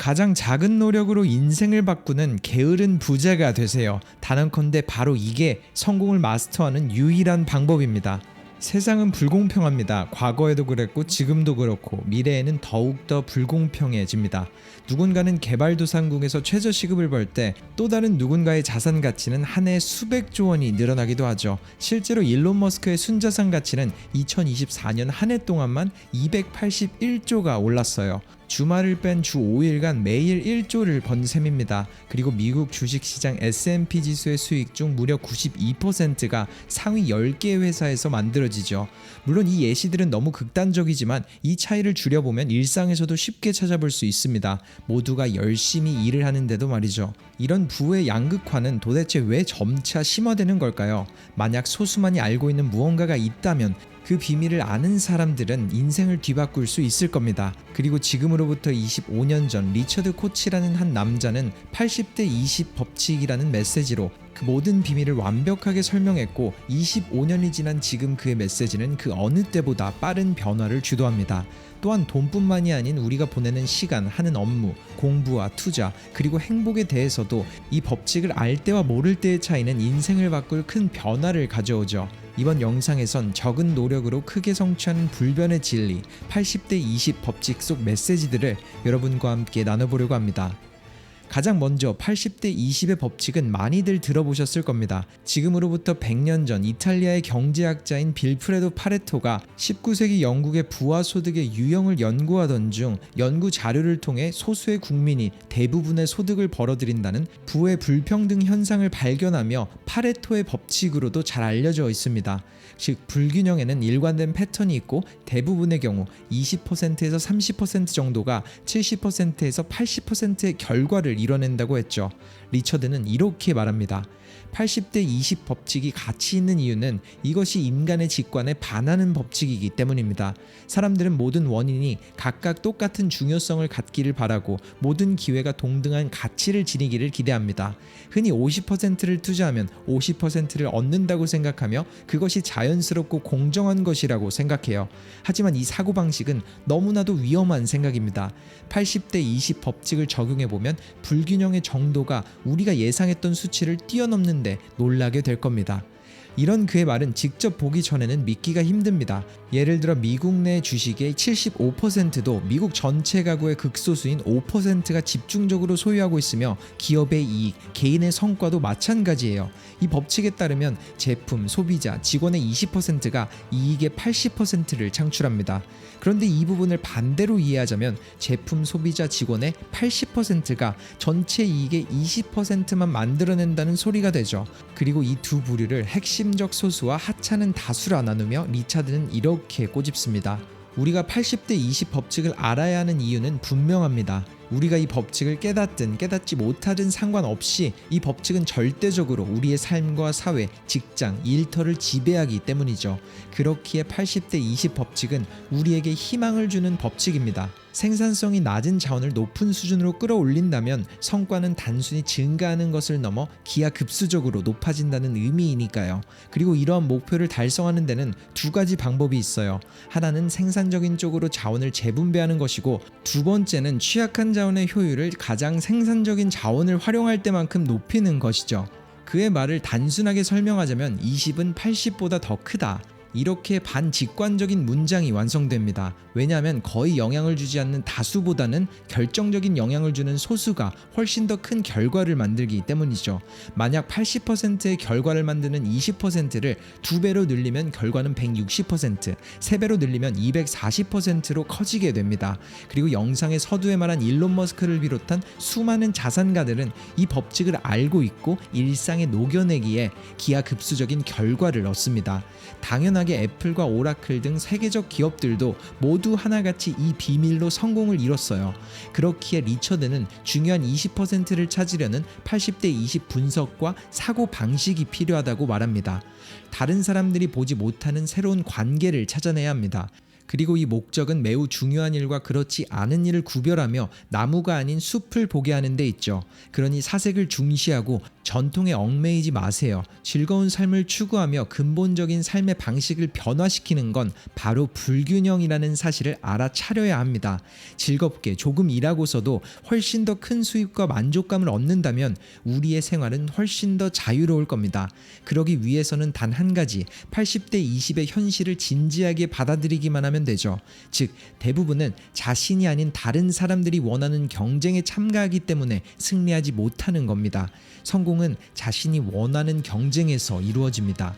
가장 작은 노력으로 인생을 바꾸는 게으른 부자가 되세요. 단언컨대 바로 이게 성공을 마스터하는 유일한 방법입니다. 세상은 불공평합니다. 과거에도 그랬고 지금도 그렇고 미래에는 더욱더 불공평해집니다. 누군가는 개발도상국에서 최저시급을 벌 때 또 다른 누군가의 자산 가치는 한 해 수백조 원이 늘어나기도 하죠. 실제로 일론 머스크의 순자산 가치는 2024년 한 해 동안만 281조가 올랐어요. 주말을 뺀 주 5일간 매일 1조를 번 셈입니다. 그리고 미국 주식시장 S&P 지수의 수익 중 무려 92%가 상위 10개의 회사에서 만들어지죠. 물론 이 예시들은 너무 극단적이지만 이 차이를 줄여보면 일상에서도 쉽게 찾아볼 수 있습니다. 모두가 열심히 일을 하는데도 말이죠. 이런 부의 양극화는 도대체 왜 점차 심화되는 걸까요? 만약 소수만이 알고 있는 무언가가 있다면 그 비밀을 아는 사람들은 인생을 뒤바꿀 수 있을 겁니다. 그리고 지금으로부터 25년 전 리처드 코치라는 한 남자는 80대 20 법칙이라는 메시지로 그 모든 비밀을 완벽하게 설명했고 25년이 지난 지금 그의 메시지는 그 어느 때보다 빠른 변화를 주도합니다. 또한 돈뿐만이 아닌 우리가 보내는 시간, 하는 업무, 공부와 투자, 그리고 행복에 대해서도 이 법칙을 알 때와 모를 때의 차이는 인생을 바꿀 큰 변화를 가져오죠. 이번 영상에선 적은 노력으로 크게 성취하는 불변의 진리 80대 20 법칙 속 메시지들을 여러분과 함께 나눠보려고 합니다. 가장 먼저 80대 20의 법칙은 많이들 들어보셨을 겁니다. 지금으로부터 100년 전 이탈리아의 경제학자인 빌프레도 파레토가 19세기 영국의 부와 소득의 유형을 연구하던 중 연구 자료를 통해 소수의 국민이 대부분의 소득을 벌어들인다는 부의 불평등 현상을 발견하며 파레토의 법칙으로도 잘 알려져 있습니다. 즉 불균형에는 일관된 패턴이 있고 대부분의 경우 20%에서 30% 정도가 70%에서 80%의 결과를 이뤄낸다고 했죠. 리처드는 이렇게 말합니다. 80대 20 법칙이 가치 있는 이유는 이것이 인간의 직관에 반하는 법칙이기 때문입니다. 사람들은 모든 원인이 각각 똑같은 중요성을 갖기를 바라고 모든 기회가 동등한 가치를 지니기를 기대합니다. 흔히 50%를 투자하면 50%를 얻는다고 생각하며 그것이 자연스럽고 공정한 것이라고 생각해요. 하지만 이 사고방식은 너무나도 위험한 생각입니다. 80대 20 법칙을 적용해보면 불균형의 정도가 우리가 예상했던 수치를 뛰어넘는 데 놀라게 될 겁니다. 이런 그의 말은 직접 보기 전에는 믿기가 힘듭니다. 예를 들어 미국 내 주식의 75%도 미국 전체 가구의 극소수인 5%가 집중적으로 소유하고 있으며 기업의 이익, 개인의 성과도 마찬가지예요. 이 법칙에 따르면 제품, 소비자, 직원의 20%가 이익의 80%를 창출합니다. 그런데 이 부분을 반대로 이해하자면 제품, 소비자, 직원의 80%가 전체 이익의 20%만 만들어낸다는 소리가 되죠. 그리고 이 두 부류를 핵심적 소수와 하찮은 다수라 나누며 리차드는 이렇게 꼬집습니다. 우리가 80대 20 법칙을 알아야 하는 이유는 분명합니다. 우리가 이 법칙을 깨닫든 깨닫지 못하든 상관없이 이 법칙은 절대적으로 우리의 삶과 사회, 직장, 일터를 지배하기 때문이죠. 그렇기에 80대 20 법칙은 우리에게 희망을 주는 법칙입니다. 생산성이 낮은 자원을 높은 수준으로 끌어올린다면 성과는 단순히 증가하는 것을 넘어 기하급수적으로 높아진다는 의미이니까요. 그리고 이러한 목표를 달성하는 데는 두 가지 방법이 있어요. 하나는 생산적인 쪽으로 자원을 재분배하는 것이고 두 번째는 취약한 자원의 효율을 가장 생산적인 자원을 활용할 때만큼 높이는 것이죠. 그의 말을 단순하게 설명하자면 20은 80보다 더 크다. 이렇게 반직관적인 문장이 완성됩니다. 왜냐하면 거의 영향을 주지 않는 다수보다는 결정적인 영향을 주는 소수가 훨씬 더 큰 결과를 만들기 때문이죠. 만약 80%의 결과를 만드는 20%를 2배로 늘리면 결과는 160%, 3배로 늘리면 240%로 커지게 됩니다. 그리고 영상의 서두에 말한 일론 머스크를 비롯한 수많은 자산가들은 이 법칙을 알고 있고 일상에 녹여내기에 기하급수적인 결과를 얻습니다. 당연하게 애플과 오라클 등 세계적 기업들도 모두 하나같이 이 비밀로 성공을 이뤘어요. 그렇기에 리처드는 중요한 20%를 찾으려는 80대 20 분석과 사고 방식이 필요하다고 말합니다. 다른 사람들이 보지 못하는 새로운 관계를 찾아내야 합니다. 그리고 이 목적은 매우 중요한 일과 그렇지 않은 일을 구별하며 나무가 아닌 숲을 보게 하는 데 있죠. 그러니 사색을 중시하고 전통에 얽매이지 마세요. 즐거운 삶을 추구하며 근본적인 삶의 방식을 변화시키는 건 바로 불균형이라는 사실을 알아차려야 합니다. 즐겁게 조금 일하고서도 훨씬 더 큰 수입과 만족감을 얻는다면 우리의 생활은 훨씬 더 자유로울 겁니다. 그러기 위해서는 단 한 가지, 80대 20의 현실을 진지하게 받아들이기만 하면 되죠. 즉, 대부분은 자신이 아닌 다른 사람들이 원하는 경쟁에 참가하기 때문에 승리하지 못하는 겁니다. 성공은 자신이 원하는 경쟁에서 이루어집니다.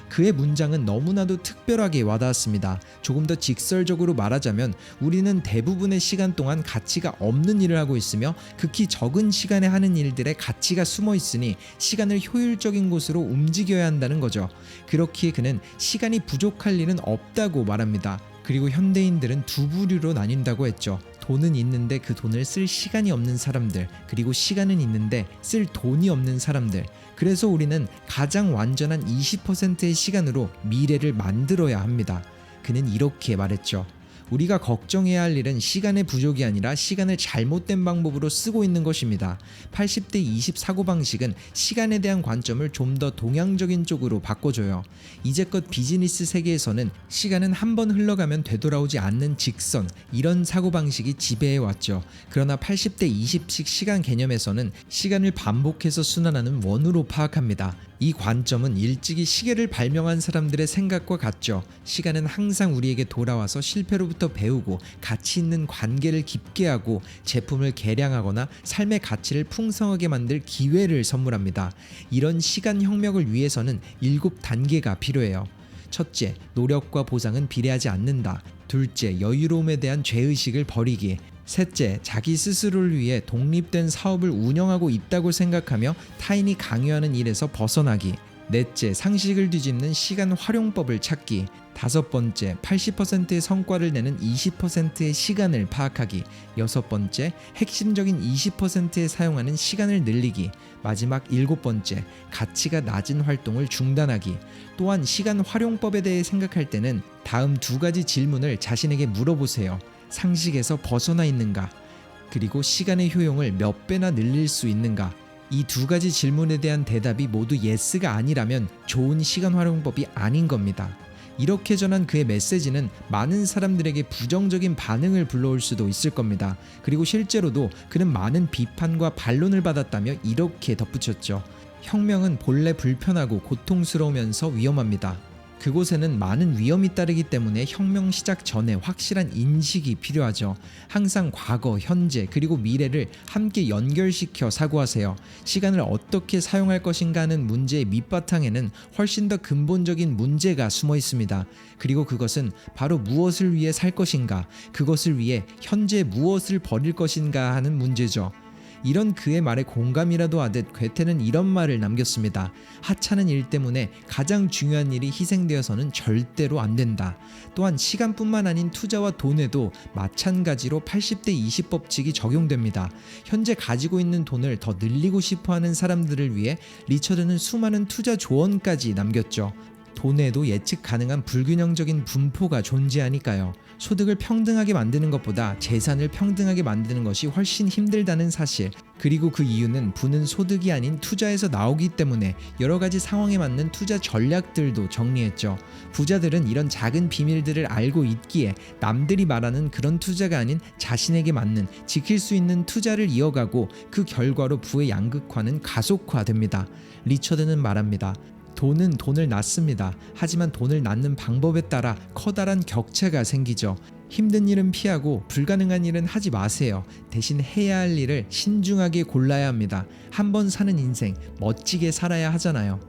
그의 문장은 너무나도 특별하게 와닿았습니다. 조금 더 직설적으로 말하자면 우리는 대부분의 시간 동안 가치가 없는 일을 하고 있으며 극히 적은 시간에 하는 일들의 가치가 숨어 있으니 시간을 효율적인 곳으로 움직여야 한다는 거죠. 그렇기에 그는 시간이 부족할 일은 없다고 말합니다. 그리고 현대인들은 두 부류로 나뉜다고 했죠. 돈은 있는데 그 돈을 쓸 시간이 없는 사람들, 그리고 시간은 있는데 쓸 돈이 없는 사람들. 그래서 우리는 가장 완전한 20%의 시간으로 미래를 만들어야 합니다. 그는 이렇게 말했죠. 우리가 걱정해야 할 일은 시간의 부족이 아니라 시간을 잘못된 방법으로 쓰고 있는 것입니다. 80대 20 사고방식은 시간에 대한 관점을 좀 더 동양적인 쪽으로 바꿔줘요. 이제껏 비즈니스 세계에서는 시간은 한 번 흘러가면 되돌아오지 않는 직선, 이런 사고방식이 지배해왔죠. 그러나 80대 20식 시간 개념에서는 시간을 반복해서 순환하는 원으로 파악합니다. 이 관점은 일찍이 시계를 발명한 사람들의 생각과 같죠. 시간은 항상 우리에게 돌아와서 실패로부터 배우고 가치 있는 관계를 깊게 하고 제품을 개량하거나 삶의 가치를 풍성하게 만들 기회를 선물합니다. 이런 시간 혁명을 위해서는 7단계가 필요해요. 첫째, 노력과 보상은 비례하지 않는다. 둘째, 여유로움에 대한 죄의식을 버리기. 셋째, 자기 스스로를 위해 독립된 사업을 운영하고 있다고 생각하며 타인이 강요하는 일에서 벗어나기. 넷째, 상식을 뒤집는 시간 활용법을 찾기. 다섯 번째, 80%의 성과를 내는 20%의 시간을 파악하기. 여섯 번째, 핵심적인 20%에 사용하는 시간을 늘리기. 마지막 일곱 번째, 가치가 낮은 활동을 중단하기. 또한 시간 활용법에 대해 생각할 때는 다음 두 가지 질문을 자신에게 물어보세요. 상식에서 벗어나 있는가? 그리고 시간의 효용을 몇 배나 늘릴 수 있는가? 이 두 가지 질문에 대한 대답이 모두 예스가 아니라면 좋은 시간 활용법이 아닌 겁니다. 이렇게 전한 그의 메시지는 많은 사람들에게 부정적인 반응을 불러올 수도 있을 겁니다. 그리고 실제로도 그는 많은 비판과 반론을 받았다며 이렇게 덧붙였죠. 혁명은 본래 불편하고 고통스러우면서 위험합니다. 그곳에는 많은 위험이 따르기 때문에 혁명 시작 전에 확실한 인식이 필요하죠. 항상 과거, 현재, 그리고 미래를 함께 연결시켜 사고하세요. 시간을 어떻게 사용할 것인가 하는 문제의 밑바탕에는 훨씬 더 근본적인 문제가 숨어 있습니다. 그리고 그것은 바로 무엇을 위해 살 것인가, 그것을 위해 현재 무엇을 버릴 것인가 하는 문제죠. 이런 그의 말에 공감이라도 하듯 괴테는 이런 말을 남겼습니다. 하찮은 일 때문에 가장 중요한 일이 희생되어서는 절대로 안 된다. 또한 시간뿐만 아닌 투자와 돈에도 마찬가지로 80대 20 법칙이 적용됩니다. 현재 가지고 있는 돈을 더 늘리고 싶어하는 사람들을 위해 리처드는 수많은 투자 조언까지 남겼죠. 돈에도 예측 가능한 불균형적인 분포가 존재하니까요. 소득을 평등하게 만드는 것보다 재산을 평등하게 만드는 것이 훨씬 힘들다는 사실, 그리고 그 이유는 부는 소득이 아닌 투자에서 나오기 때문에 여러 가지 상황에 맞는 투자 전략들도 정리했죠. 부자들은 이런 작은 비밀들을 알고 있기에 남들이 말하는 그런 투자가 아닌 자신에게 맞는 지킬 수 있는 투자를 이어가고 그 결과로 부의 양극화는 가속화됩니다. 리처드는 말합니다. 돈은 돈을 낳습니다. 하지만 돈을 낳는 방법에 따라 커다란 격차가 생기죠. 힘든 일은 피하고 불가능한 일은 하지 마세요. 대신 해야 할 일을 신중하게 골라야 합니다. 한 번 사는 인생 멋지게 살아야 하잖아요.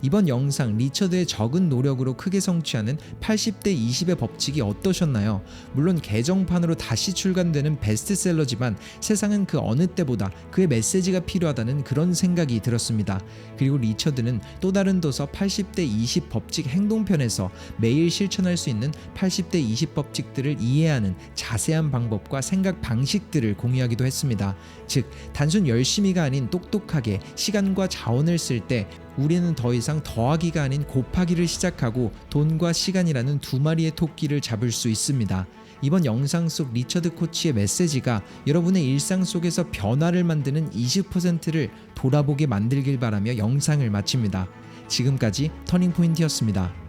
이번 영상 리처드의 적은 노력으로 크게 성취하는 80대 20의 법칙이 어떠셨나요? 물론 개정판으로 다시 출간되는 베스트셀러지만 세상은 그 어느 때보다 그의 메시지가 필요하다는 그런 생각이 들었습니다. 그리고 리처드는 또 다른 도서 80대 20 법칙 행동편에서 매일 실천할 수 있는 80대 20 법칙들을 이해하는 자세한 방법과 생각 방식들을 공유하기도 했습니다. 즉, 단순 열심히가 아닌 똑똑하게 시간과 자원을 쓸 때 우리는 더 이상 더하기가 아닌 곱하기를 시작하고 돈과 시간이라는 두 마리의 토끼를 잡을 수 있습니다. 이번 영상 속 리처드 코치의 메시지가 여러분의 일상 속에서 변화를 만드는 20%를 돌아보게 만들길 바라며 영상을 마칩니다. 지금까지 터닝포인트였습니다.